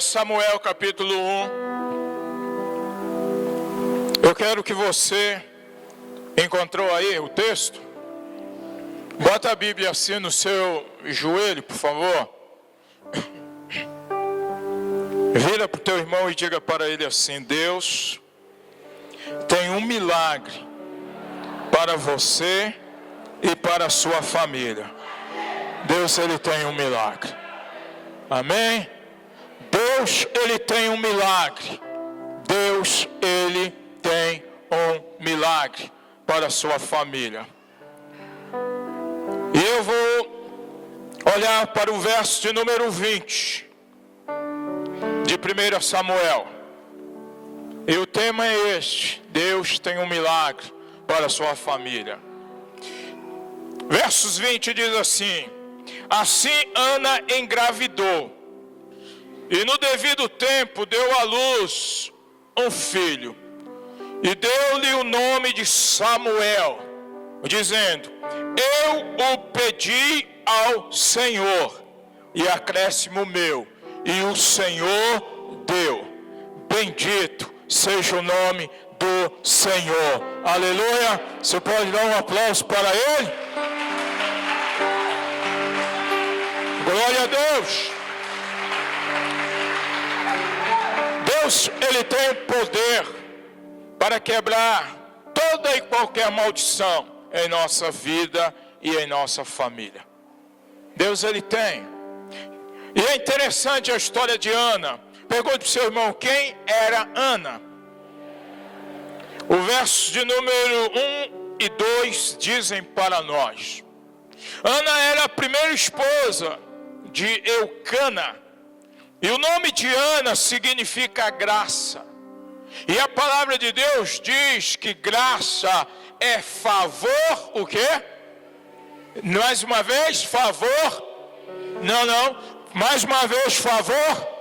Samuel capítulo 1. Eu quero que você encontrou aí o texto. Bota a Bíblia assim no seu joelho, por favor. Vira para o teu irmão e diga para ele assim: Deus tem um milagre para você e para a sua família. Deus, ele tem um milagre. Amém? Deus, ele tem um milagre. Deus, ele tem um milagre para a sua família. E eu vou olhar para o verso de número 20 de 1 Samuel. E o tema é este: Deus tem um milagre para a sua família. Versos 20 diz assim: Assim Ana engravidou, e no devido tempo deu à luz um filho, e deu-lhe o nome de Samuel, dizendo: Eu o pedi ao Senhor, e acréscimo meu, e o Senhor deu. Bendito seja o nome do Senhor. Aleluia. Você pode dar um aplauso para ele? Glória a Deus. Deus, ele tem o poder para quebrar toda e qualquer maldição em nossa vida e em nossa família. Deus, ele tem. E é interessante a história de Ana. Pergunte para o seu irmão: quem era Ana? O verso de número 1 e 2 dizem para nós: Ana era a primeira esposa de Eucana. E o nome de Ana significa graça. E a palavra de Deus diz que graça é favor, o quê? Mais uma vez, favor. Não. Mais uma vez, favor.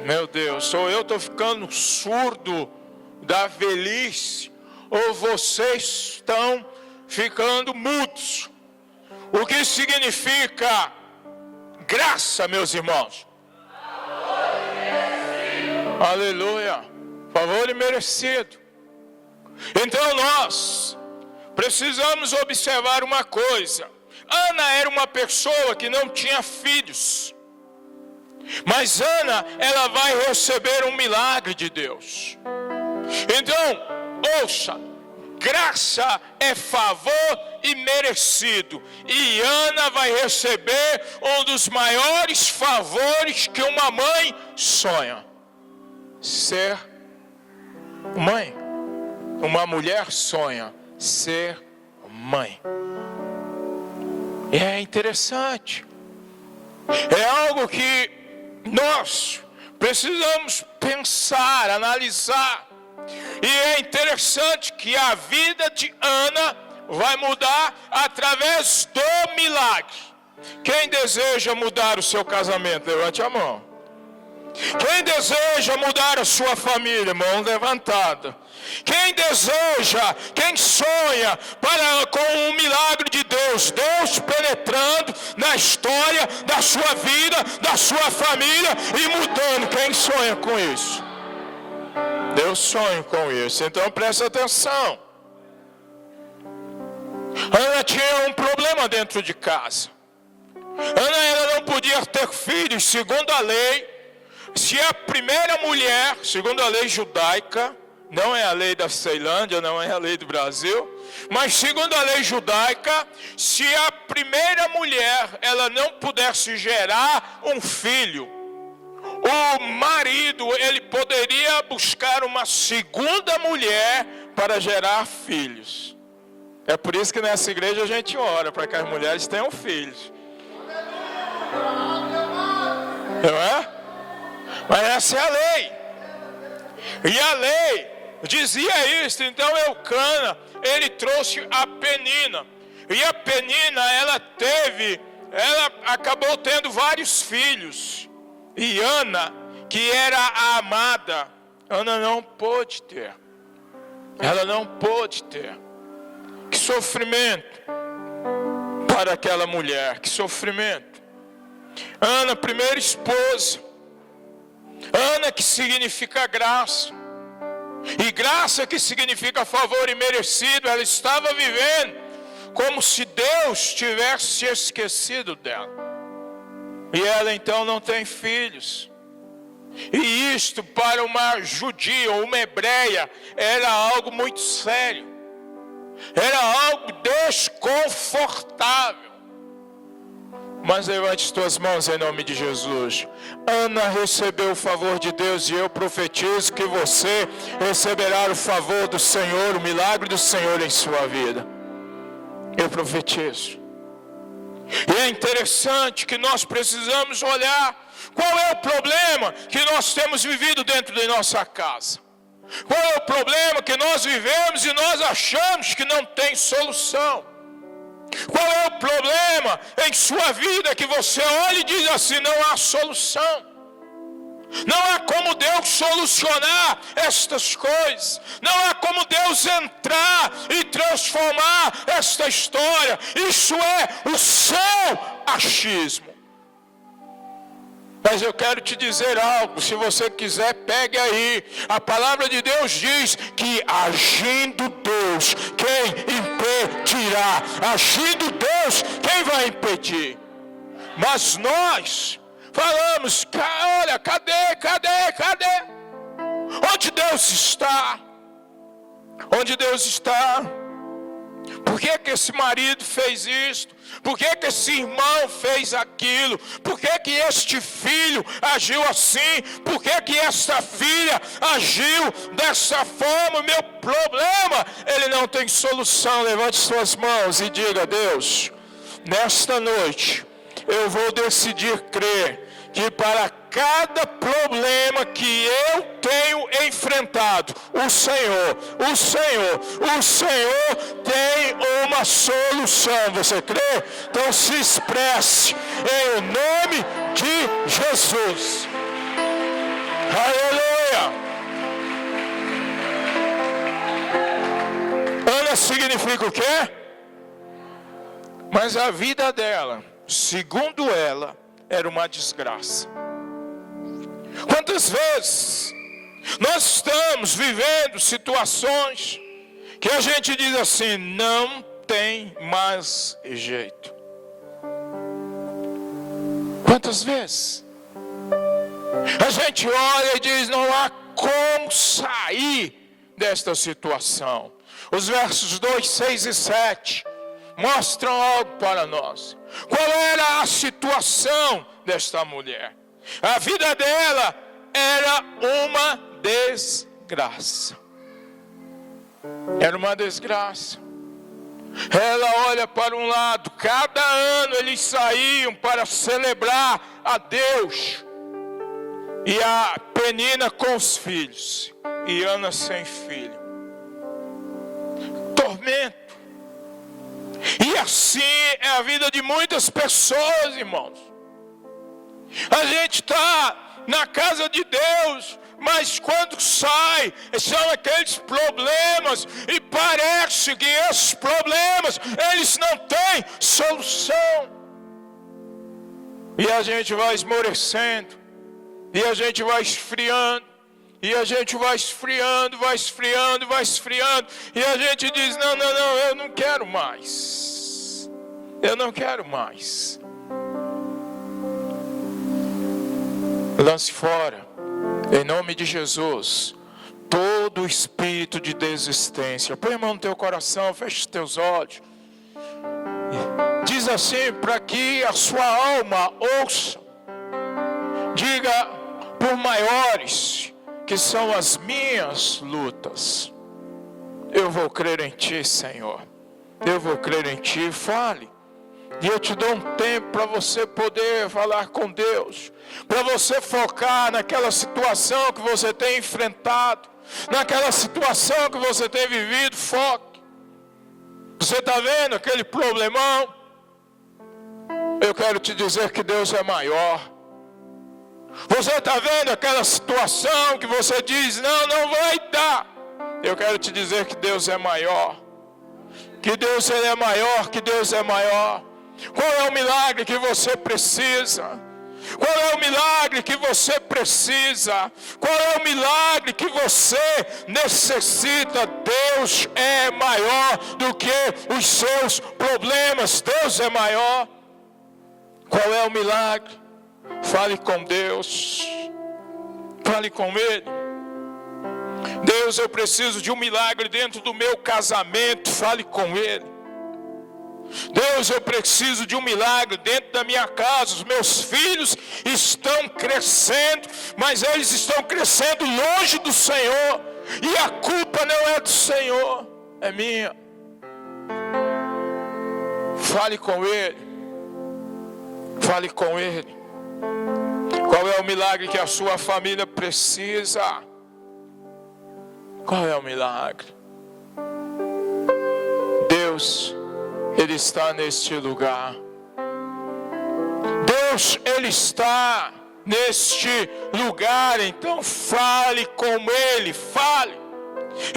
Meu Deus, ou eu estou ficando surdo da velhice, ou vocês estão ficando mudos. O que significa graça, meus irmãos? Aleluia. Favor imerecido. Então nós precisamos observar uma coisa. Ana era uma pessoa que não tinha filhos. Mas Ana, ela vai receber um milagre de Deus. Então, ouça. Graça é favor imerecido. E Ana vai receber um dos maiores favores que uma mãe sonha: ser mãe. Uma mulher sonha ser mãe. E é interessante. É algo que nós precisamos pensar, analisar. E é interessante que a vida de Ana vai mudar através do milagre. Quem deseja mudar o seu casamento, levante a mão. Quem deseja mudar a sua família, mão levantada. Quem deseja, quem sonha com o milagre de Deus, Deus penetrando na história da sua vida, da sua família e mudando. Quem sonha com isso? Deus sonha com isso. Então presta atenção. Ana tinha um problema dentro de casa. Ana, ela não podia ter filhos segundo a lei. Se a primeira mulher, segundo a lei judaica, não é a lei da Ceilândia, não é a lei do Brasil, mas segundo a lei judaica, se a primeira mulher ela não pudesse gerar um filho, o marido ele poderia buscar uma segunda mulher para gerar filhos. É por isso que nessa igreja a gente ora para que as mulheres tenham filhos. Não é? Mas essa é a lei. E a lei dizia isso. Então Eucana, ele trouxe a Penina. E a Penina, ela acabou tendo vários filhos. E Ana, que era a amada, Ana não pôde ter. Ela não pôde ter. sofrimento para aquela mulher, que sofrimento. Ana, primeira esposa. Ana, que significa graça. E graça, que significa favor imerecido. Ela estava vivendo como se Deus tivesse esquecido dela. E ela então não tem filhos. E isto para uma judia ou uma hebreia era algo muito sério. Era algo desconfortável. Mas levante as tuas mãos em nome de Jesus. Ana recebeu o favor de Deus, e eu profetizo que você receberá o favor do Senhor, o milagre do Senhor em sua vida. Eu profetizo. E é interessante que nós precisamos olhar qual é o problema que nós temos vivido dentro de nossa casa. Qual é o problema que nós vivemos e nós achamos que não tem solução? Qual é o problema em sua vida que você olha e diz assim: não há solução? Não há como Deus solucionar estas coisas. Não há como Deus entrar e transformar esta história. Isso é o seu achismo. Mas eu quero te dizer algo, se você quiser, pegue aí. A palavra de Deus diz que agindo Deus, quem impedirá? Agindo Deus, quem vai impedir? Mas nós falamos: olha, cadê? Onde Deus está? Onde Deus está? Por que esse marido fez isto? Por que esse irmão fez aquilo? Por que este filho agiu assim? Por que esta filha agiu dessa forma? Meu problema, ele não tem solução. Levante suas mãos e diga: Deus, nesta noite eu vou decidir crer que para cada problema que eu tenho enfrentado, o Senhor tem uma solução. Você crê? Então se expresse em nome de Jesus. Aleluia. Ana significa o quê? Mas a vida dela, segundo ela, era uma desgraça. Quantas vezes nós estamos vivendo situações que a gente diz assim: não tem mais jeito. Quantas vezes a gente olha e diz: não há como sair desta situação. Os versos 2, 6 e 7 mostram algo para nós. Qual era a situação desta mulher? A vida dela era uma desgraça. Era uma desgraça. Ela olha para um lado. Cada ano eles saíam para celebrar a Deus. E a Penina com os filhos. E Ana sem filho. Tormento. E assim é a vida de muitas pessoas, irmãos. A gente está na casa de Deus, mas quando sai, são aqueles problemas, e parece que esses problemas, eles não têm solução. E a gente vai esmorecendo, e a gente vai esfriando, e a gente vai esfriando, e a gente diz: não, eu não quero mais. Eu não quero mais. Lance fora, em nome de Jesus, todo espírito de desistência. Põe a mão no teu coração, fecha os teus olhos. Diz assim, para que a sua alma ouça. Diga: por maiores que são as minhas lutas, eu vou crer em Ti, Senhor. Eu vou crer em Ti. Fale. E eu te dou um tempo para você poder falar com Deus, para você focar naquela situação que você tem enfrentado, naquela situação que você tem vivido. Foque. Você está vendo aquele problemão? Eu quero te dizer que Deus é maior. Você está vendo aquela situação que você diz: não vai dar. Eu quero te dizer que Deus é maior. que Deus ele é maior, que Deus é maior. Qual é o milagre que você precisa? Qual é o milagre que você precisa? Qual é o milagre que você necessita? Deus é maior do que os seus problemas. Deus é maior. Qual é o milagre? Fale com Deus. Fale com Ele. Deus, eu preciso de um milagre dentro do meu casamento. Fale com Ele. Deus, eu preciso de um milagre dentro da minha casa. Os meus filhos estão crescendo, mas eles estão crescendo longe do Senhor, e a culpa não é do Senhor, é minha. Fale com Ele. Fale com Ele. Qual é o milagre que a sua família precisa? Qual é o milagre? Deus, Ele está neste lugar. Deus, Ele está neste lugar. Então fale com Ele. Fale.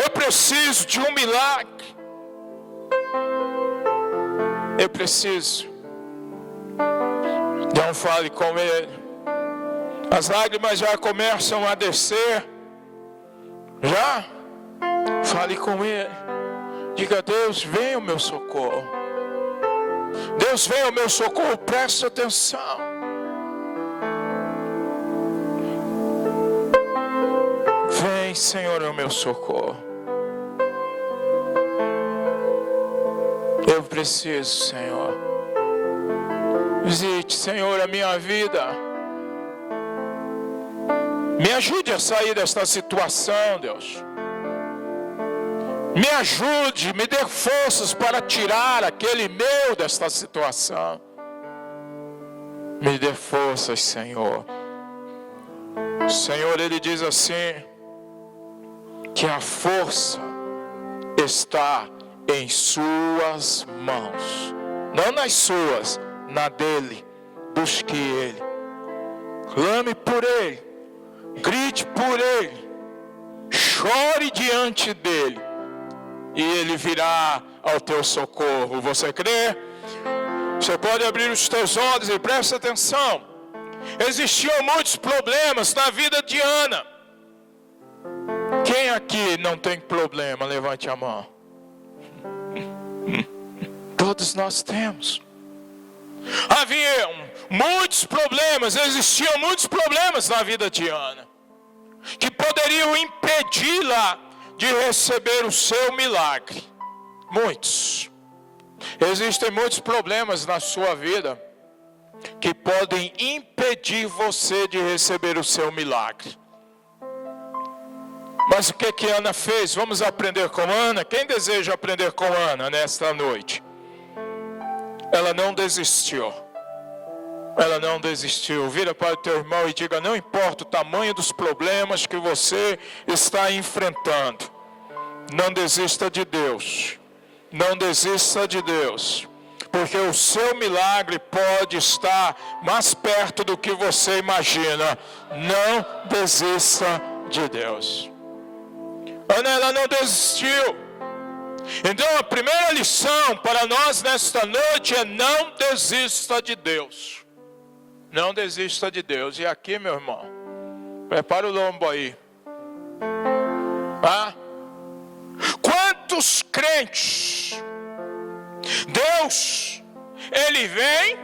Eu preciso de um milagre. Eu preciso. Então fale com Ele. As lágrimas já começam a descer. Já? Fale com Ele. Diga a Deus, vem o meu socorro. Deus, vem o meu socorro, preste atenção. Vem, Senhor, o meu socorro. Eu preciso, Senhor. Visite, Senhor, a minha vida. Me ajude a sair desta situação, Deus. Me ajude, me dê forças para tirar aquele meu desta situação. Me dê forças, Senhor. O Senhor, Ele diz assim, que a força está em suas mãos. Não nas suas, na dele. Busque Ele. Clame por Ele. Grite por Ele. Chore diante dEle. E Ele virá ao teu socorro. Você crê? Você pode abrir os teus olhos e preste atenção. Existiam muitos problemas na vida de Ana. Quem aqui não tem problema? Levante a mão. Todos nós temos. Havia muitos problemas, existiam muitos problemas na vida de Ana, que poderiam impedi-la de receber o seu milagre. Muitos. Existem muitos problemas na sua vida que podem impedir você de receber o seu milagre. Mas o que Ana fez? Vamos aprender com Ana? Quem deseja aprender com Ana nesta noite? Ela não desistiu. Ela não desistiu. Vira para o teu irmão e diga, não importa o tamanho dos problemas que você está enfrentando, não desista de Deus. Não desista de Deus. Porque o seu milagre pode estar mais perto do que você imagina. Não desista de Deus. Ana, ela não desistiu. Então a primeira lição para nós nesta noite é não desista de Deus. Não desista de Deus. E aqui, meu irmão, prepara o lombo aí. Quantos crentes, Deus, Ele vem,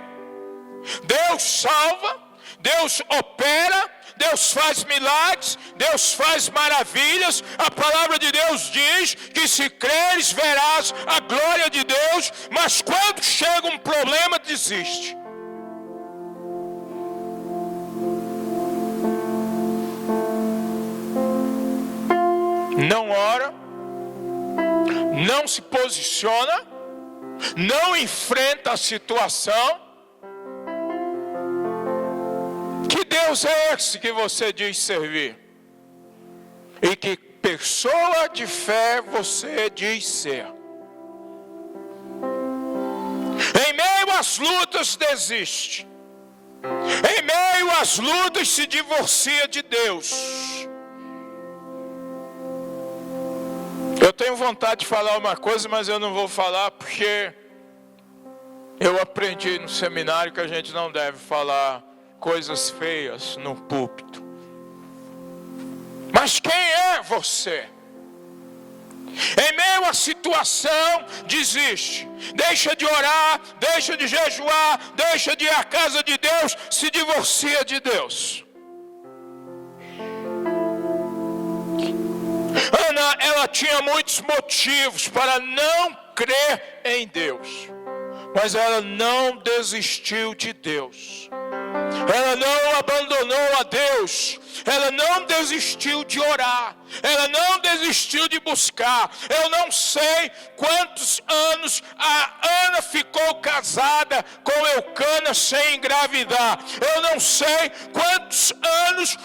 Deus salva, Deus opera, Deus faz milagres, Deus faz maravilhas. A palavra de Deus diz que se creres verás a glória de Deus. Mas quando chega um problema, desiste. Não ora, não se posiciona, não enfrenta a situação. Que Deus é esse que você diz servir? E que pessoa de fé você diz ser? Em meio às lutas desiste. Em meio às lutas se divorcia de Deus. Eu tenho vontade de falar uma coisa, mas eu não vou falar porque eu aprendi no seminário que a gente não deve falar coisas feias no púlpito. Mas quem é você? Em meio à situação, desiste. Deixa de orar, deixa de jejuar, deixa de ir à casa de Deus, se divorcia de Deus. Ana, ela tinha muitos motivos para não crer em Deus, mas ela não desistiu de Deus. Ela não abandonou a Deus. Ela não desistiu de orar. Ela não desistiu de buscar. Eu não sei quantos anos a Ana ficou casada com Eucana sem engravidar. Eu não sei quantos anos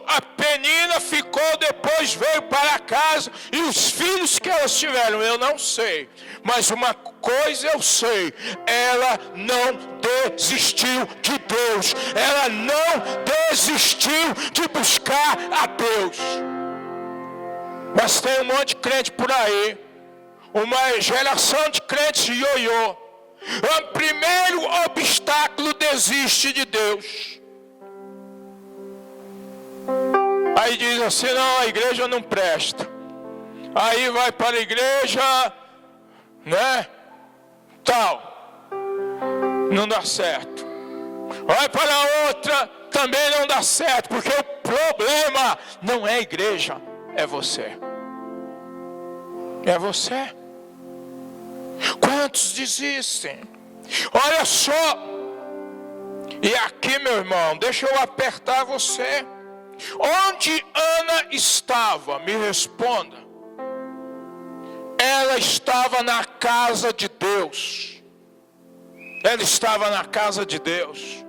a Penina ficou, depois veio para casa, e os filhos que elas tiveram, eu não sei. Mas uma coisa eu sei: ela não desistiu de Deus. Ela não desistiu de buscar a Deus. Mas tem um monte de crente por aí, uma geração de crentes ioiô. O primeiro obstáculo, desiste de Deus. Aí diz assim: não, a igreja não presta. Aí vai para a igreja, né, tal, não dá certo. Vai para a outra, também não dá certo, porque o problema não é a igreja, é você. É você. Quantos desistem? Olha só. E aqui, meu irmão, deixa eu apertar você. Onde Ana estava? Me responda. Ela estava na casa de Deus. Ela estava na casa de Deus.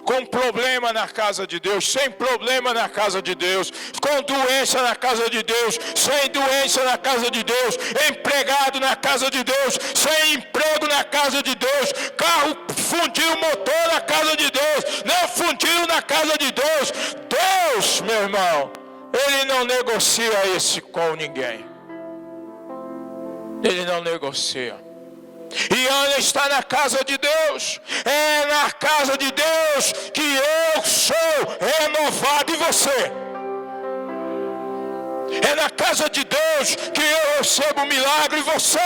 Com problema na casa de Deus, sem problema na casa de Deus, com doença na casa de Deus, sem doença na casa de Deus, empregado na casa de Deus, sem emprego na casa de Deus, carro fundiu o motor na casa de Deus, não fundiu na casa de Deus. Deus, meu irmão, Ele não negocia isso com ninguém. Ele não negocia. E Ana está na casa de Deus. É na casa de Deus que eu sou renovado, e você? É na casa de Deus que eu recebo o milagre, e você?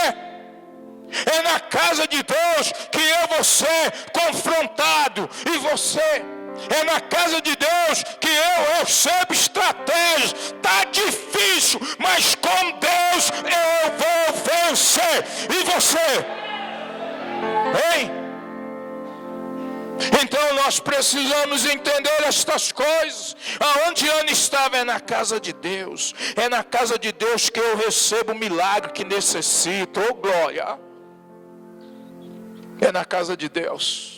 É na casa de Deus que eu vou ser confrontado, e você? É na casa de Deus que eu recebo estratégias. Está difícil, mas com Deus eu vou vencer. E você? Hein? Então nós precisamos entender estas coisas. Aonde Ana estava é na casa de Deus. É na casa de Deus que eu recebo o milagre que necessito. Oh glória! É na casa de Deus.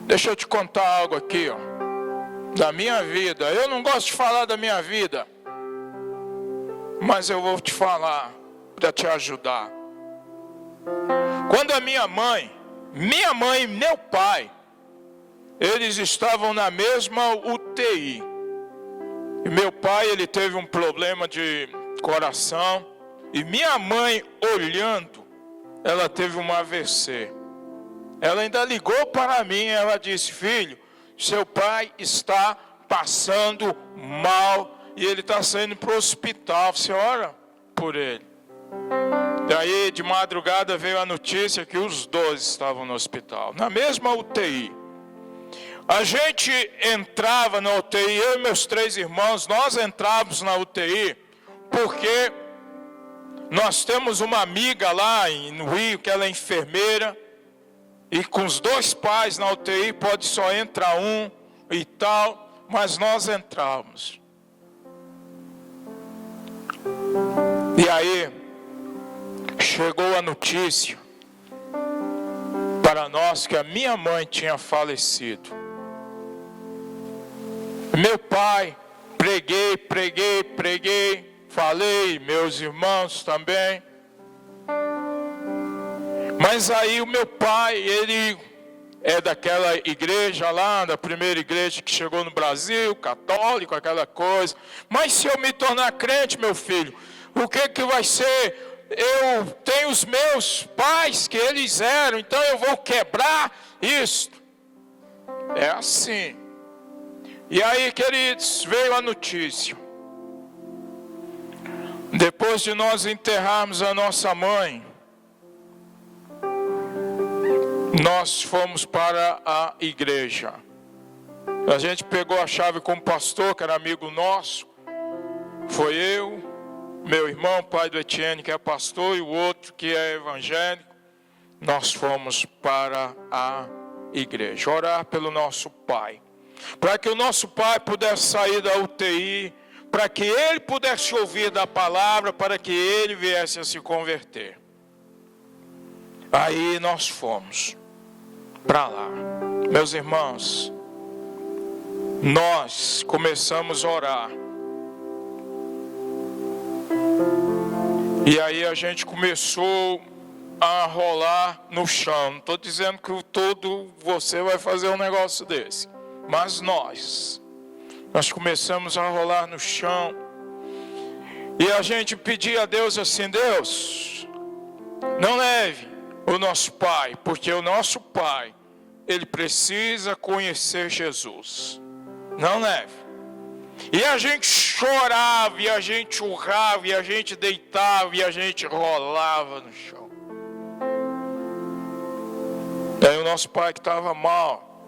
Deixa eu te contar algo aqui, ó, da minha vida. Eu não gosto de falar da minha vida, mas eu vou te falar para te ajudar. Quando a minha mãe e meu pai, eles estavam na mesma UTI. E meu pai, ele teve um problema de coração. E minha mãe, olhando, ela teve um AVC. Ela ainda ligou para mim, ela disse: filho, seu pai está passando mal e ele está saindo para o hospital. Você ora por ele. Daí de madrugada veio a notícia que os dois estavam no hospital, na mesma UTI. A gente entrava na UTI, eu e meus 3 irmãos, nós entrávamos na UTI porque nós temos uma amiga lá no Rio, que ela é enfermeira, e com os 2 pais na UTI pode só entrar um e tal, mas nós entrávamos. E aí chegou a notícia para nós que a minha mãe tinha falecido. Meu pai, preguei, falei, meus irmãos também. Mas aí o meu pai, ele é daquela igreja lá, da primeira igreja que chegou no Brasil, católico, aquela coisa. Mas se eu me tornar crente, meu filho, O que vai ser? Eu tenho os meus pais que eles eram, então eu vou quebrar isso. É assim. E aí, queridos, veio a notícia. Depois de nós enterrarmos a nossa mãe, nós fomos para a igreja. A gente pegou a chave com o pastor, que era amigo nosso. Foi eu, meu irmão, pai do Etienne, que é pastor, e o outro que é evangélico. Nós fomos para a igreja, orar pelo nosso pai. Para que o nosso pai pudesse sair da UTI, para que ele pudesse ouvir da palavra, para que ele viesse a se converter. Aí nós fomos para lá. Meus irmãos, nós começamos a orar. E aí a gente começou a rolar no chão. Não estou dizendo que todo você vai fazer um negócio desse. Mas nós começamos a rolar no chão. E a gente pedia a Deus assim: Deus, não leve o nosso pai, porque o nosso pai, ele precisa conhecer Jesus. Não leve. E a gente chorava, e a gente urrava, e a gente deitava, e a gente rolava no chão. Daí o nosso pai, que estava mal,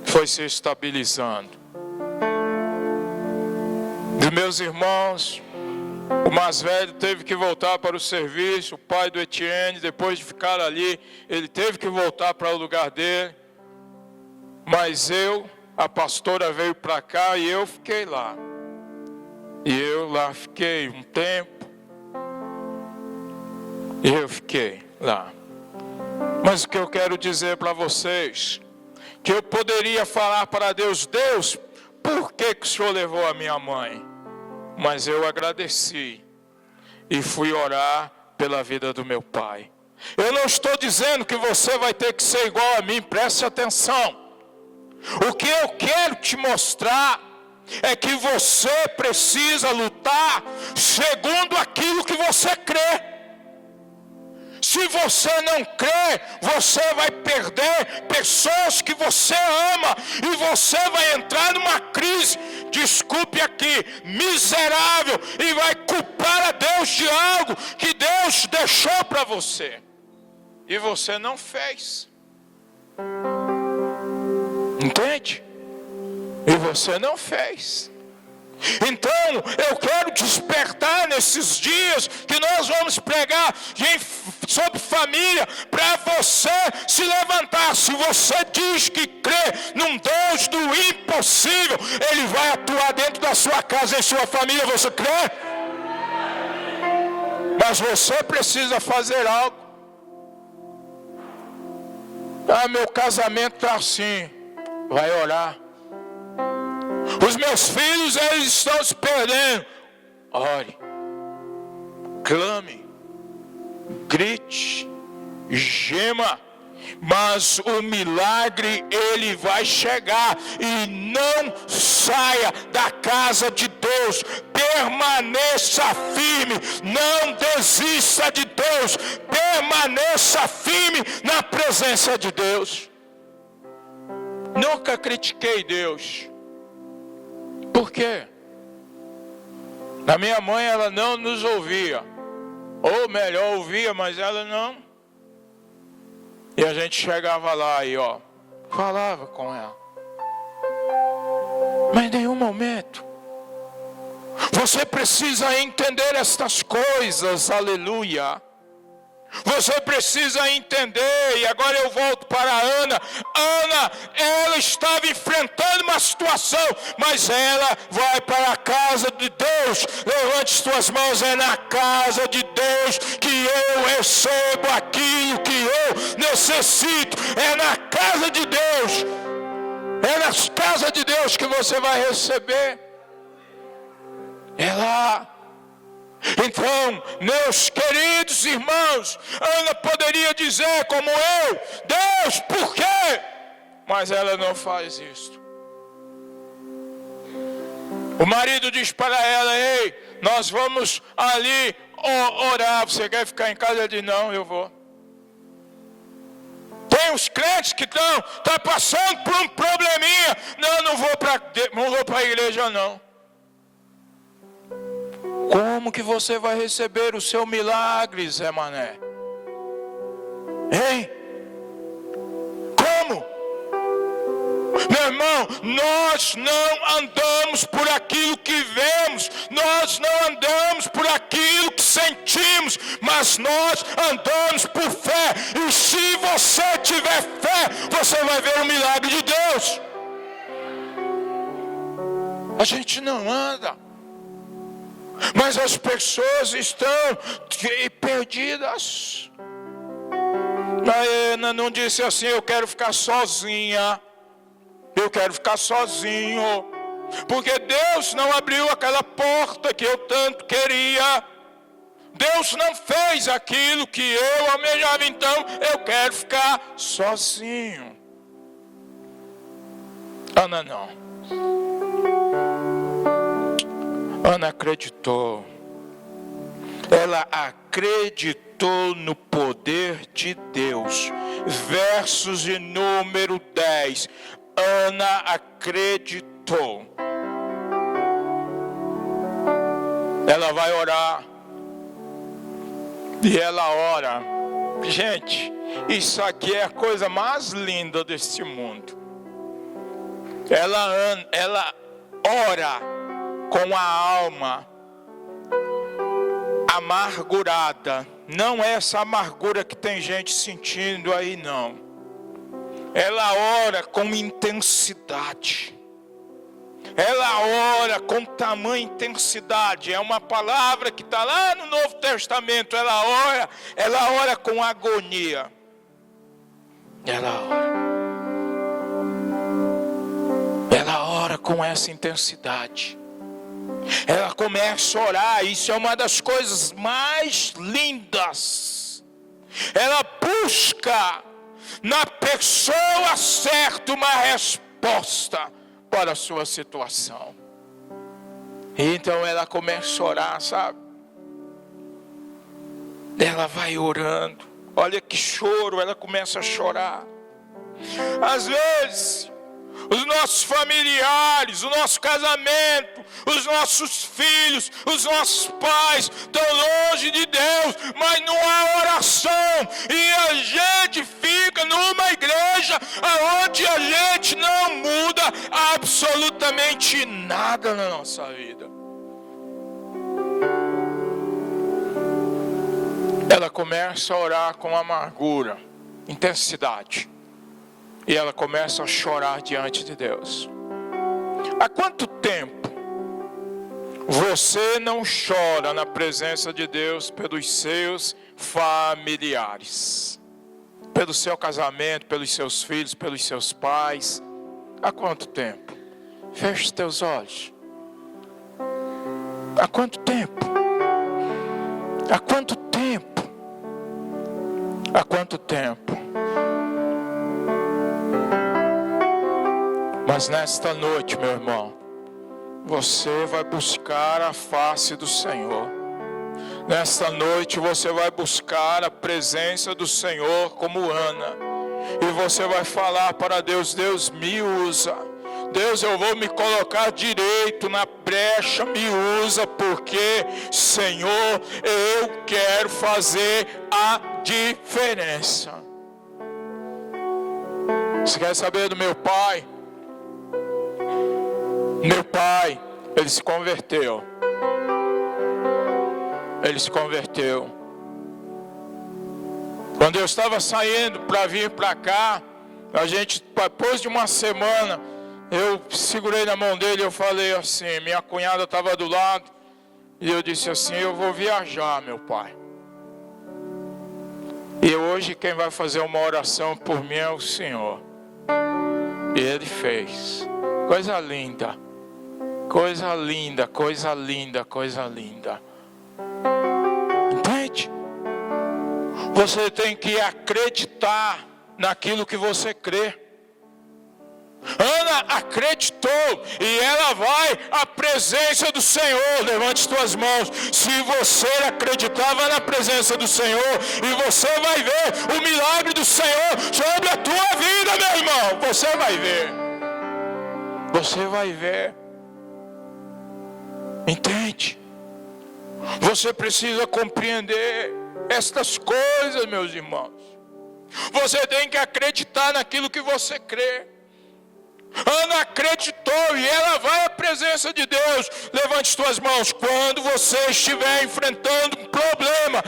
foi se estabilizando. Dos meus irmãos, o mais velho teve que voltar para o serviço. O pai do Etienne, depois de ficar ali, ele teve que voltar para o lugar dele. Mas a pastora veio para cá e eu fiquei lá. E eu lá fiquei um tempo. E eu fiquei lá. Mas o que eu quero dizer para vocês, que eu poderia falar para Deus: Deus, por que o Senhor levou a minha mãe? Mas eu agradeci e fui orar pela vida do meu pai. Eu não estou dizendo que você vai ter que ser igual a mim, preste atenção. O que eu quero te mostrar é que você precisa lutar segundo aquilo que você crê. Se você não crê, você vai perder pessoas que você ama, e você vai entrar numa crise, desculpe aqui, miserável, e vai culpar a Deus de algo que Deus deixou para você e você não fez. Entende? E você não fez. Então eu quero despertar nesses dias que nós vamos pregar sobre família, para você se levantar. Se você diz que crê num Deus do impossível, Ele vai atuar dentro da sua casa, em sua família. Você crê? Mas você precisa fazer algo. Meu casamento está assim. Vai orar. Os meus filhos, eles estão se perdendo. Ore, clame, grite, gema, mas o milagre, ele vai chegar. E não saia da casa de Deus, permaneça firme, não desista de Deus, permaneça firme na presença de Deus. Nunca critiquei Deus. Por quê? A minha mãe, ela não nos ouvia. Ou melhor, ouvia, mas ela não. E a gente chegava lá e falava com ela. Mas em nenhum momento. Você precisa entender estas coisas, aleluia. Você precisa entender. E agora eu volto para a Ana. Ana, ela estava enfrentando uma situação, mas ela vai para a casa de Deus. Levante suas mãos. É na casa de Deus que eu recebo aquilo que eu necessito. É na casa de Deus. É na casa de Deus que você vai receber. É lá. Então, meus queridos irmãos, Ana poderia dizer como eu: Deus, por quê? Mas ela não faz isso. O marido diz para ela: ei, nós vamos ali orar. Você quer ficar em casa? Ela diz: não, eu vou. Tem os crentes que estão passando por um probleminha. Não, não vou para a igreja não. Como que você vai receber o seu milagre, Zé Mané? Hein? Como? Meu irmão, nós não andamos por aquilo que vemos, nós não andamos por aquilo que sentimos, mas nós andamos por fé. E se você tiver fé, você vai ver o milagre de Deus. A gente não anda, mas as pessoas estão perdidas. A Ana não disse assim: eu quero ficar sozinha, eu quero ficar sozinho, porque Deus não abriu aquela porta que eu tanto queria. Deus não fez aquilo que eu almejava, então eu quero ficar sozinho. Ana não. Ana acreditou. Ela acreditou no poder de Deus. Versos de número 10. Ana acreditou. Ela vai orar. E ela ora. Gente, isso aqui é a coisa mais linda deste mundo. Ela ora com a alma amargurada. Não é essa amargura que tem gente sentindo aí, não. Ela ora com intensidade. Ela ora com tamanha intensidade. É uma palavra que está lá no Novo Testamento. Ela ora com agonia. Ela ora com essa intensidade. Ela começa a orar. Isso é uma das coisas mais lindas. Ela busca na pessoa certa uma resposta para a sua situação. Então ela começa a orar, sabe? Ela vai orando. Olha que choro, ela começa a chorar. Às vezes, os nossos familiares, o nosso casamento, os nossos filhos, os nossos pais estão longe de Deus, mas não há oração. E a gente fica numa igreja onde a gente não muda absolutamente nada na nossa vida. Ela começa a orar com amargura, intensidade. E ela começa a chorar diante de Deus. Há quanto tempo você não chora na presença de Deus pelos seus familiares? Pelo seu casamento, pelos seus filhos, pelos seus pais? Há quanto tempo? Feche os teus olhos. Há quanto tempo? Há quanto tempo? Há quanto tempo? Mas nesta noite, meu irmão, você vai buscar a face do Senhor. Nesta noite você vai buscar a presença do Senhor como Ana. E você vai falar para Deus: Deus, me usa. Deus, eu vou me colocar direito na brecha, me usa, porque, Senhor, eu quero fazer a diferença. Você quer saber do meu pai? Meu pai, ele se converteu. Ele se converteu. Quando eu estava saindo para vir para cá, depois de uma semana, eu segurei na mão dele e eu falei assim, minha cunhada estava do lado, e eu disse assim: eu vou viajar, meu pai. E hoje quem vai fazer uma oração por mim é o Senhor. E ele fez. Coisa linda. Coisa linda, coisa linda, coisa linda. Entende? Você tem que acreditar naquilo que você crê. Ana acreditou e ela vai à presença do Senhor. Levante suas mãos. Se você acreditava na presença do Senhor, e você vai ver o milagre do Senhor sobre a tua vida, meu irmão. Você vai ver. Você vai ver. Entende? Você precisa compreender estas coisas, meus irmãos. Você tem que acreditar naquilo que você crê. Ana acreditou e ela vai à presença de Deus. Levante suas mãos. Quando você estiver enfrentando um problema,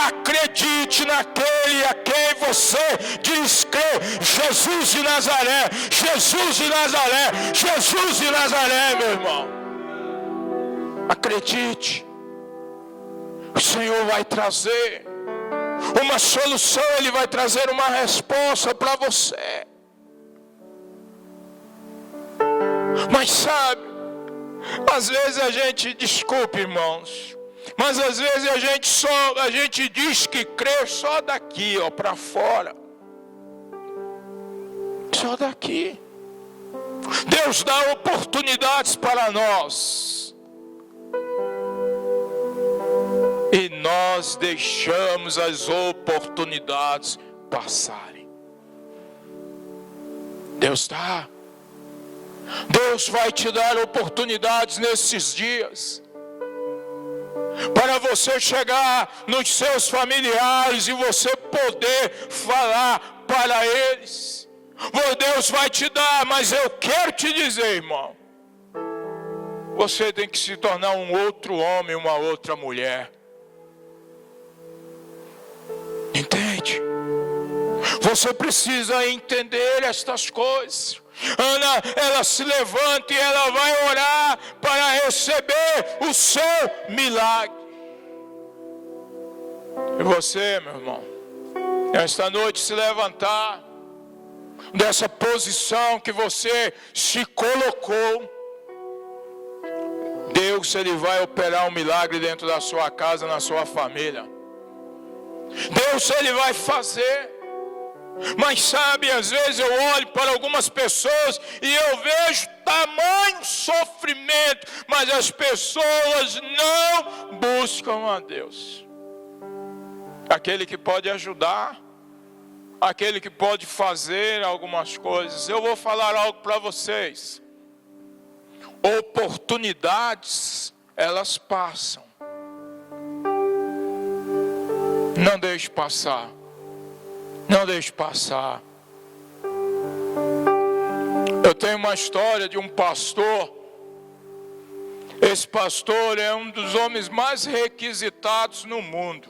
acredite naquele a quem você diz crer. Jesus de Nazaré, Jesus de Nazaré, Jesus de Nazaré, meu irmão. Acredite. O Senhor vai trazer uma solução, Ele vai trazer uma resposta para você. Mas sabe, às vezes a gente, desculpe irmãos, mas às vezes a gente diz que crê só daqui, ó, para fora. Só daqui. Deus dá oportunidades para nós. E nós deixamos as oportunidades passarem. Deus dá. Deus vai te dar oportunidades nesses dias, para você chegar nos seus familiares e você poder falar para eles. Deus vai te dar, mas eu quero te dizer, irmão, você tem que se tornar um outro homem, uma outra mulher. Entende? Você precisa entender estas coisas. Ana, ela se levanta e ela vai orar para receber o seu milagre. E você, meu irmão, esta noite se levantar dessa posição que você se colocou. Deus, Ele vai operar um milagre dentro da sua casa, na sua família. Deus, Ele vai fazer. Mas sabe, às vezes eu olho para algumas pessoas e eu vejo tamanho sofrimento, mas as pessoas não buscam a Deus. Aquele que pode ajudar, aquele que pode fazer algumas coisas. Eu vou falar algo para vocês. Oportunidades, elas passam. Não deixe passar. Não deixe passar. Eu tenho uma história de um pastor. Esse pastor é um dos homens mais requisitados no mundo.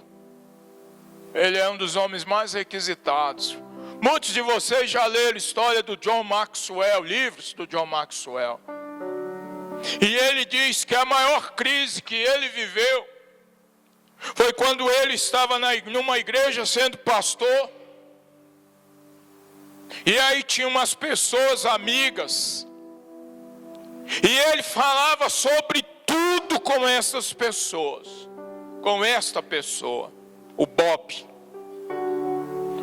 Ele é um dos homens mais requisitados. Muitos de vocês já leram a história do John Maxwell, livros do John Maxwell. E ele diz que a maior crise que ele viveu foi quando ele estava numa igreja sendo pastor. E aí tinha umas pessoas amigas, e ele falava sobre tudo com essas pessoas, com esta pessoa, o Bob.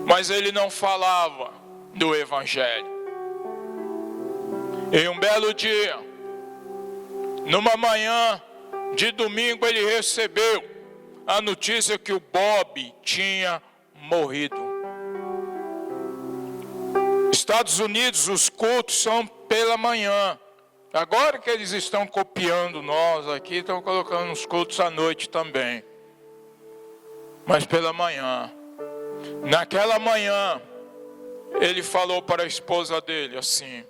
Mas ele não falava do Evangelho. E um belo dia, numa manhã de domingo, ele recebeu a notícia que o Bob tinha morrido. Estados Unidos, os cultos são pela manhã. Agora que eles estão copiando nós aqui, estão colocando os cultos à noite também. Mas pela manhã. Naquela manhã, ele falou para a esposa dele assim: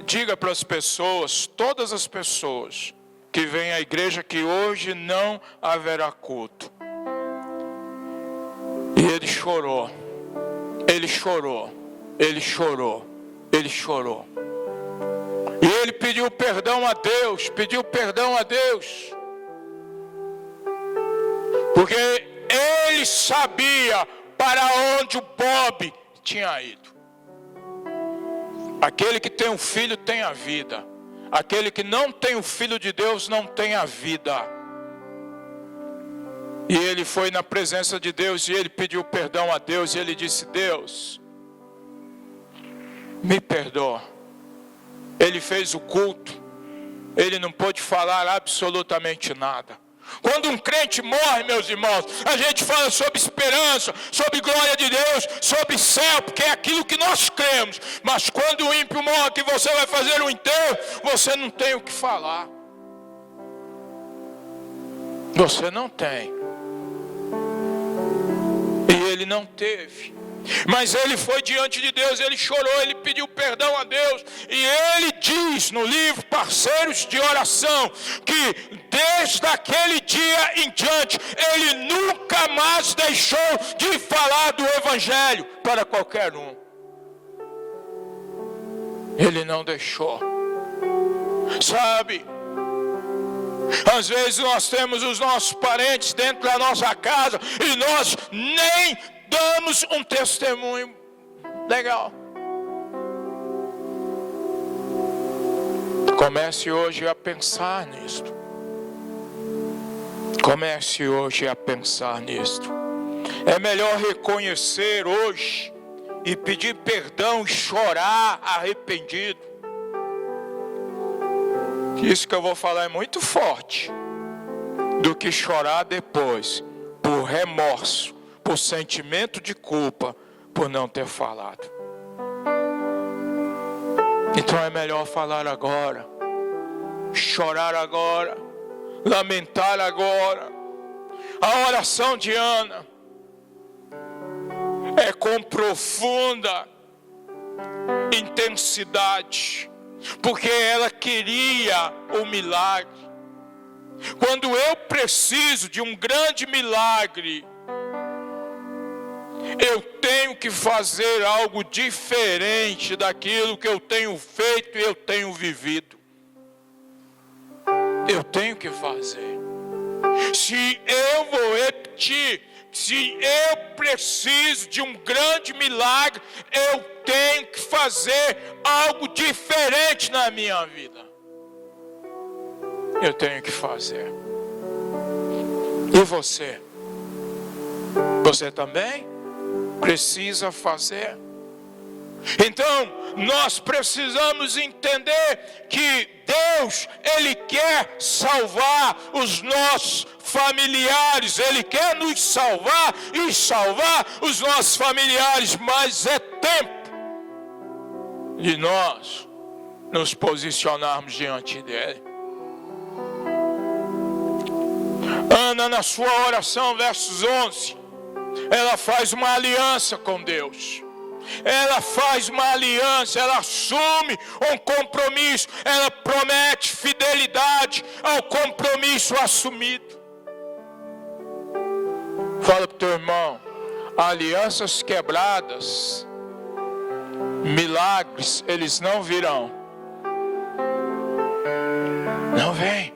diga para as pessoas, todas as pessoas que vêm à igreja, que hoje não haverá culto. E ele chorou. Ele chorou. Ele chorou, ele chorou. E ele pediu perdão a Deus, porque ele sabia para onde o Bob tinha ido. Aquele que tem um filho tem a vida. Aquele que não tem o Filho de Deus não tem a vida. E ele foi na presença de Deus e ele pediu perdão a Deus. E ele disse: Deus, me perdoa. ele fez o culto, ele não pôde falar absolutamente nada. Quando um crente morre, meus irmãos, a gente fala sobre esperança, sobre glória de Deus, sobre céu, porque é aquilo que nós cremos. Mas quando o ímpio morre, que você vai fazer um enterro, você não tem o que falar. Você não tem. E ele não teve. Mas ele foi diante de Deus, ele chorou, ele pediu perdão a Deus. E ele diz no livro Parceiros de Oração, que desde aquele dia em diante, ele nunca mais deixou de falar do Evangelho para qualquer um. Ele não deixou. Sabe, às vezes nós temos os nossos parentes dentro da nossa casa e nós nem damos um testemunho legal. Comece hoje a pensar nisto. Comece hoje a pensar nisto. É melhor reconhecer hoje e pedir perdão e chorar arrependido. Isso que eu vou falar é muito forte, do que chorar depois por remorso, por sentimento de culpa, por não ter falado. Então é melhor falar agora, chorar agora, lamentar agora. A oração de Ana é com profunda intensidade, porque ela queria o milagre. Quando eu preciso de um grande milagre, eu tenho que fazer algo diferente daquilo que eu tenho feito e eu tenho vivido. Eu tenho que fazer. Se eu vou repetir, se eu preciso de um grande milagre, eu tenho que fazer algo diferente na minha vida. Eu tenho que fazer. E você? Você também precisa fazer. Então, nós precisamos entender que Deus, Ele quer salvar os nossos familiares. Ele quer nos salvar e salvar os nossos familiares. Mas é tempo de nós nos posicionarmos diante dEle. Ana, na sua oração, versos 11, ela faz uma aliança com Deus. Ela faz uma aliança, ela assume um compromisso, ela promete fidelidade ao compromisso assumido. Fala para o teu irmão, alianças quebradas, milagres, eles não virão. Não vem.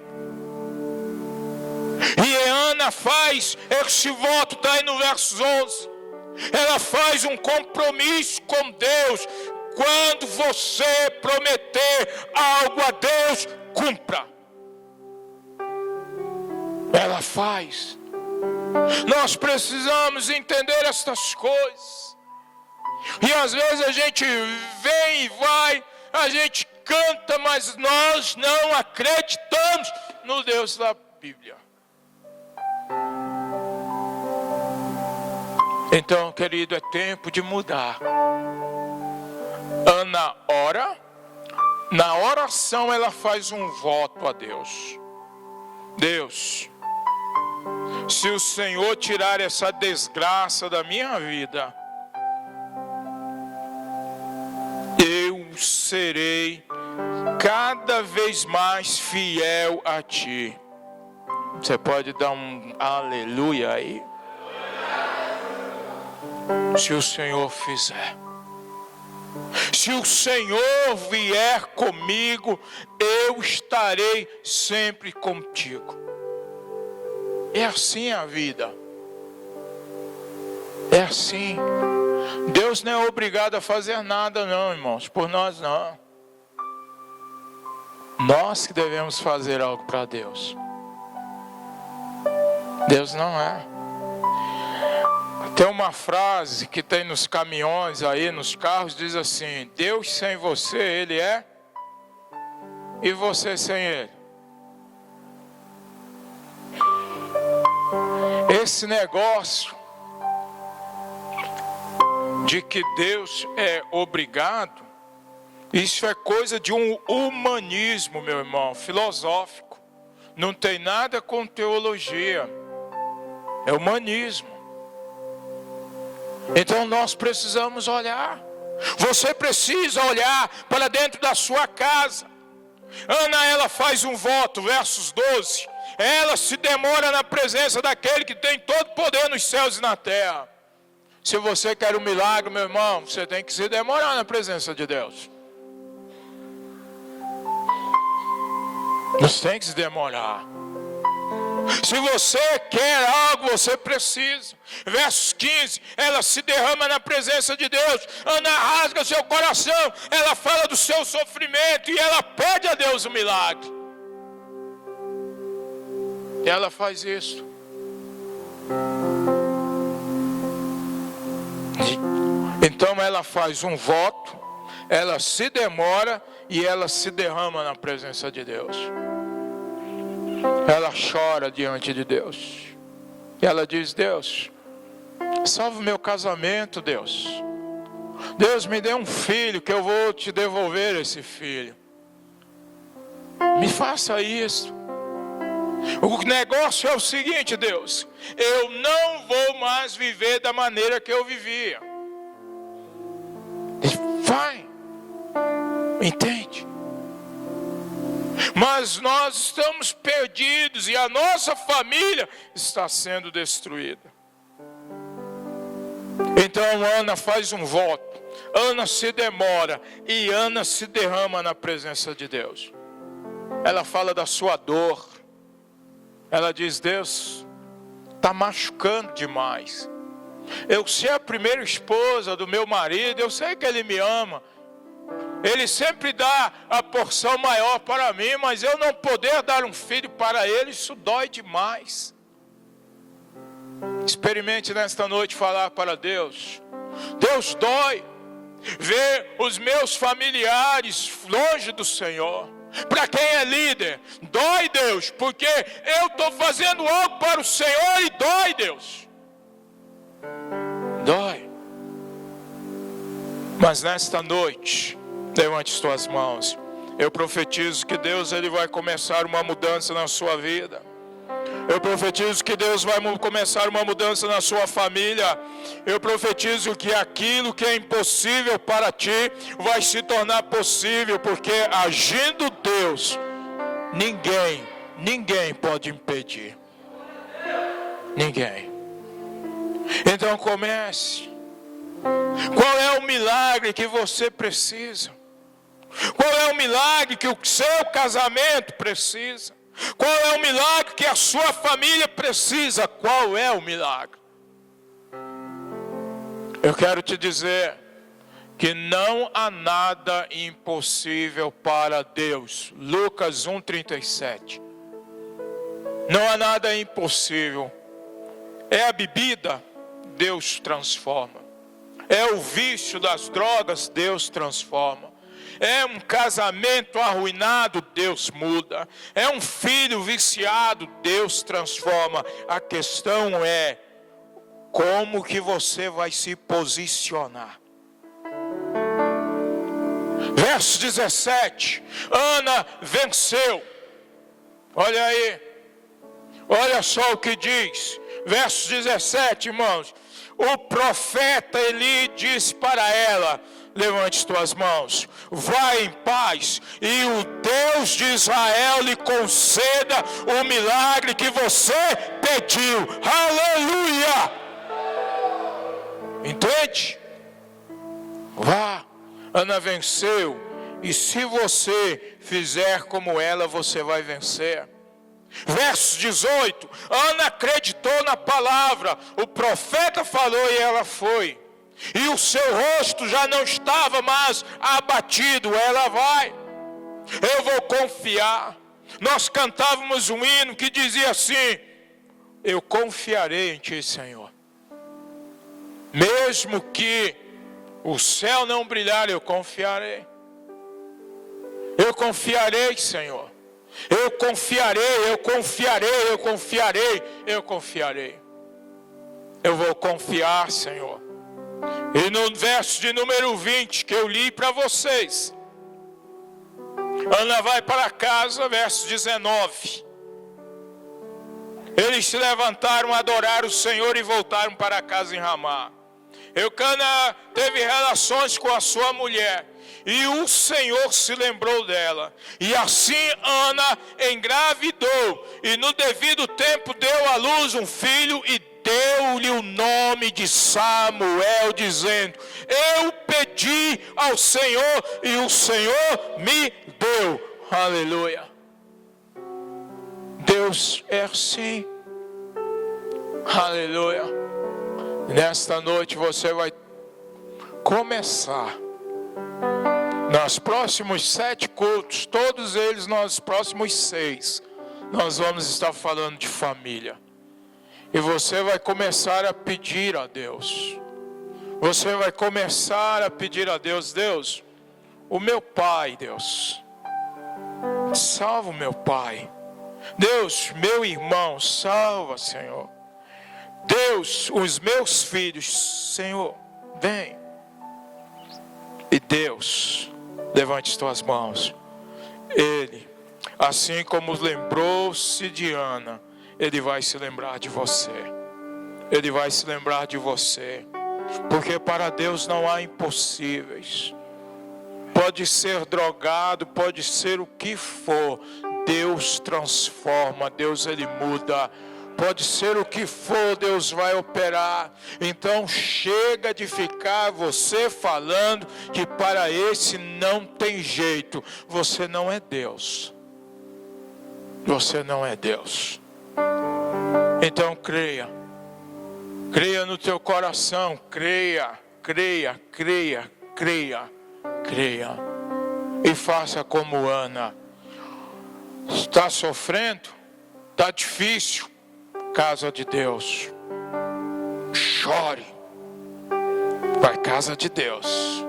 E Ana faz esse voto, está aí no verso 11. Ela faz um compromisso com Deus. Quando você prometer algo a Deus, cumpra. Ela faz. Nós precisamos entender estas coisas. E às vezes a gente vem e vai, a gente canta, mas nós não acreditamos no Deus da Bíblia. Então, querido, é tempo de mudar. Ana ora, na oração ela faz um voto a Deus. Deus, se o Senhor tirar essa desgraça da minha vida, eu serei cada vez mais fiel a Ti. Você pode dar um aleluia aí? Se o Senhor fizer, se o Senhor vier comigo, eu estarei sempre contigo. É assim a vida. É assim. Deus não é obrigado a fazer nada não, irmãos, por nós não. Nós que devemos fazer algo para Deus. Deus não é. Tem uma frase que tem nos caminhões aí, nos carros, diz assim: Deus sem você, Ele é E você sem Ele? Esse negócio de que Deus é obrigado, isso é coisa de um humanismo, meu irmão, filosófico. Não tem nada com teologia. É humanismo. Então nós precisamos olhar. Você precisa olhar para dentro da sua casa. Ana, ela faz um voto, versos 12. Ela se demora na presença daquele que tem todo poder nos céus e na terra. Se você quer um milagre, meu irmão, você tem que se demorar na presença de Deus. Você tem que se demorar. Se você quer algo, você precisa. Versos 15, ela se derrama na presença de Deus. Ana rasga seu coração. Ela fala do seu sofrimento e ela pede a Deus o milagre. E ela faz isso. Então ela faz um voto, ela se demora e ela se derrama na presença de Deus. Ela chora diante de Deus. E ela diz: Deus, salva o meu casamento, Deus. Deus, me dê um filho que eu vou te devolver esse filho. Me faça isso. O negócio é o seguinte, Deus: eu não vou mais viver da maneira que eu vivia. Vai, entende? Mas nós estamos perdidos e a nossa família está sendo destruída. Então Ana faz um voto, Ana se demora e Ana se derrama na presença de Deus. Ela fala da sua dor. Ela diz: Deus, está machucando demais. Eu sei a primeira esposa do meu marido, eu sei que ele me ama. Ele sempre dá a porção maior para mim, mas eu não poder dar um filho para ele, isso dói demais. Experimente nesta noite falar para Deus: Deus, dói ver os meus familiares longe do Senhor. Para quem é líder, dói, Deus, porque eu estou fazendo algo para o Senhor e dói, Deus. Dói. Mas nesta noite, levante as tuas mãos. Eu profetizo que Deus, Ele vai começar uma mudança na sua vida. Eu profetizo que Deus vai começar uma mudança na sua família. Eu profetizo que aquilo que é impossível para ti vai se tornar possível, porque agindo Deus, ninguém pode impedir. Ninguém. Então comece. Qual é o milagre que você precisa? Qual é o milagre que o seu casamento precisa? Qual é o milagre que a sua família precisa? Qual é o milagre? Eu quero te dizer que não há nada impossível para Deus. Lucas 1:37. Não há nada impossível. É a bebida, Deus transforma. É o vício das drogas, Deus transforma. É um casamento arruinado, Deus muda. É um filho viciado, Deus transforma. A questão é como que você vai se posicionar. Verso 17. Ana venceu. Olha aí. Olha só o que diz. Verso 17, irmãos. O profeta Eli disse para ela: levante as tuas mãos, vai em paz, e o Deus de Israel lhe conceda o milagre que você pediu. Aleluia! Entende? Vá, Ana venceu, e se você fizer como ela, você vai vencer. Verso 18, Ana acreditou na palavra, o profeta falou e ela foi. E o seu rosto já não estava mais abatido. Ela vai. Eu vou confiar. Nós cantávamos um hino que dizia assim: eu confiarei em ti, Senhor. Mesmo que o céu não brilhar, eu confiarei. Eu confiarei, Senhor. Eu confiarei, eu confiarei, eu confiarei, eu confiarei. Eu vou confiar, Senhor. E no verso de número 20 que eu li para vocês, Ana vai para casa, verso 19. Eles se levantaram, adoraram o Senhor e voltaram para casa em Ramá. Eucana teve relações com a sua mulher, e o Senhor se lembrou dela. E assim Ana engravidou, e no devido tempo deu à luz um filho, e deu-lhe o nome de Samuel, dizendo: eu pedi ao Senhor, e o Senhor me deu. Aleluia. Deus é assim. Aleluia. Nesta noite você vai começar, nos próximos 7 cultos, todos eles nos próximos 6, nós vamos estar falando de família. E você vai começar a pedir a Deus. Você vai começar a pedir a Deus: Deus, o meu pai, Deus, salva o meu pai. Deus, meu irmão, salva, Senhor. Deus, os meus filhos, Senhor, vem. E Deus, levante as tuas mãos. Ele, assim como lembrou-se de Ana, Ele vai se lembrar de você. Ele vai se lembrar de você. Porque para Deus não há impossíveis. Pode ser drogado, pode ser o que for, Deus transforma, Deus Ele muda. Pode ser o que for, Deus vai operar. Então chega de ficar você falando que para esse não tem jeito. Você não é Deus. Você não é Deus. Então creia. Creia no teu coração. Creia, creia, creia, creia, creia. E faça como Ana. Está sofrendo? Está difícil? Casa de Deus. Chore. Vai, casa de Deus.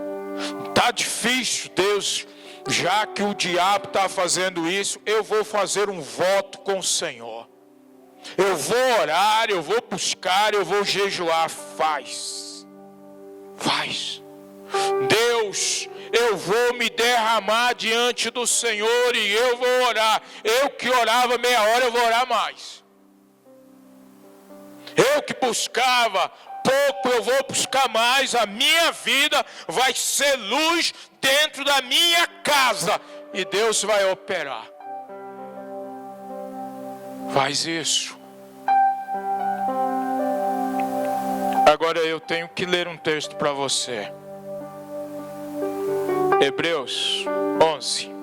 Está difícil, Deus. Já que o diabo está fazendo isso, eu vou fazer um voto com o Senhor. Eu vou orar, eu vou buscar, eu vou jejuar. Faz. Faz. Deus, eu vou me derramar diante do Senhor e eu vou orar. Eu que orava meia hora, eu vou orar mais. Eu que buscava pouco, eu vou buscar mais. A minha vida vai ser luz dentro da minha casa. E Deus vai operar. Faz isso. Agora eu tenho que ler um texto para você. Hebreus 11.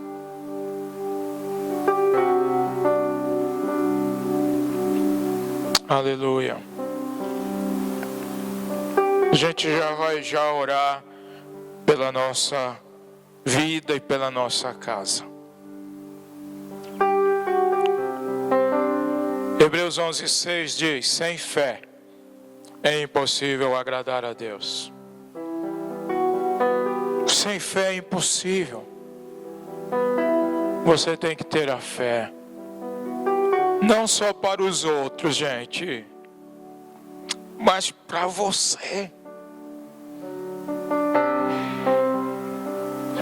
Aleluia. A gente já orar pela nossa vida e pela nossa casa. Hebreus 11:6 diz: sem fé é impossível agradar a Deus. Sem fé é impossível. Você tem que ter a fé. Não só para os outros, gente, mas para você.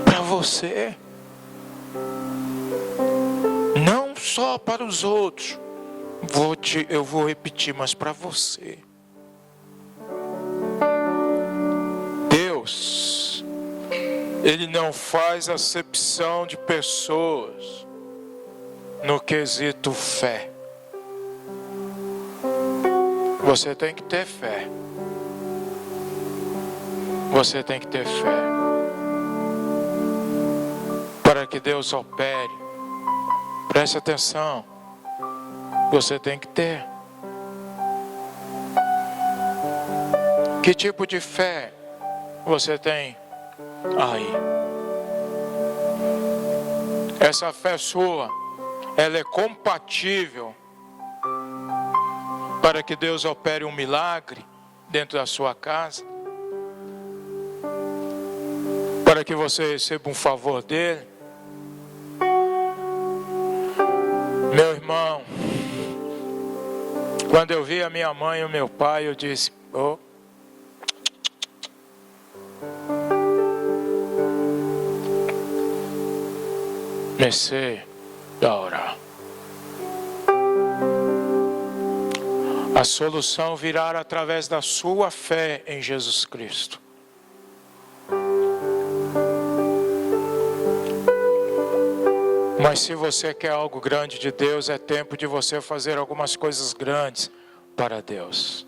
Para você. Não só para os outros. Eu vou repetir, mas para você. Deus, Ele não faz acepção de pessoas no quesito fé. Você tem que ter fé. Você tem que ter fé. Para que Deus opere. Preste atenção. Você tem que ter. Que tipo de fé você tem aí? Essa fé sua, ela é compatível para que Deus opere um milagre dentro da sua casa? Para que você receba um favor dele? irmão, quando eu vi a minha mãe e o meu pai, eu disse: oh, comecei a orar. A solução virá através da sua fé em Jesus Cristo. Mas se você quer algo grande de Deus, é tempo de você fazer algumas coisas grandes para Deus.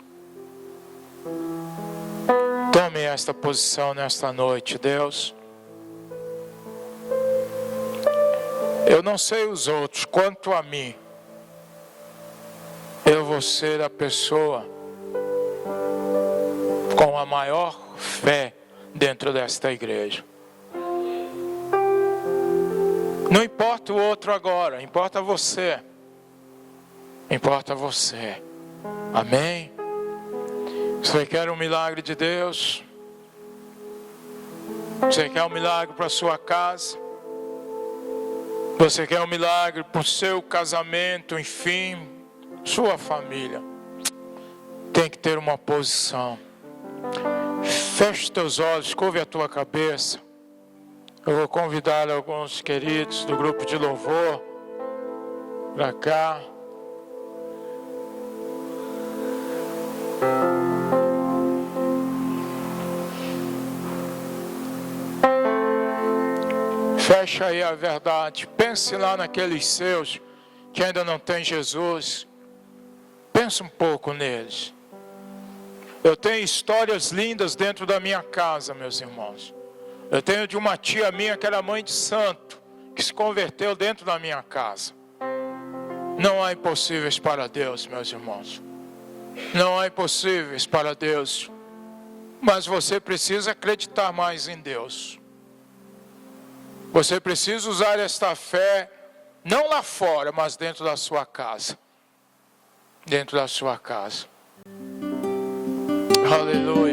Tome esta posição nesta noite, Deus. Eu não sei os outros, quanto a mim, eu vou ser a pessoa com a maior fé dentro desta igreja. Não importa o outro agora, importa você. Importa você. Amém? Você quer um milagre de Deus? Você quer um milagre para a sua casa? Você quer um milagre para o seu casamento, enfim, sua família? Tem que ter uma posição. Feche teus olhos, curve a tua cabeça. Eu vou convidar alguns queridos do grupo de louvor para cá. Fecha aí a verdade. Pense lá naqueles seus que ainda não têm Jesus. Pense um pouco neles. Eu tenho histórias lindas dentro da minha casa, meus irmãos. Eu tenho de uma tia minha que era mãe de santo, que se converteu dentro da minha casa. Não há impossíveis para Deus, meus irmãos. Não há impossíveis para Deus. Mas você precisa acreditar mais em Deus. Você precisa usar esta fé, não lá fora, mas dentro da sua casa. Dentro da sua casa. Aleluia.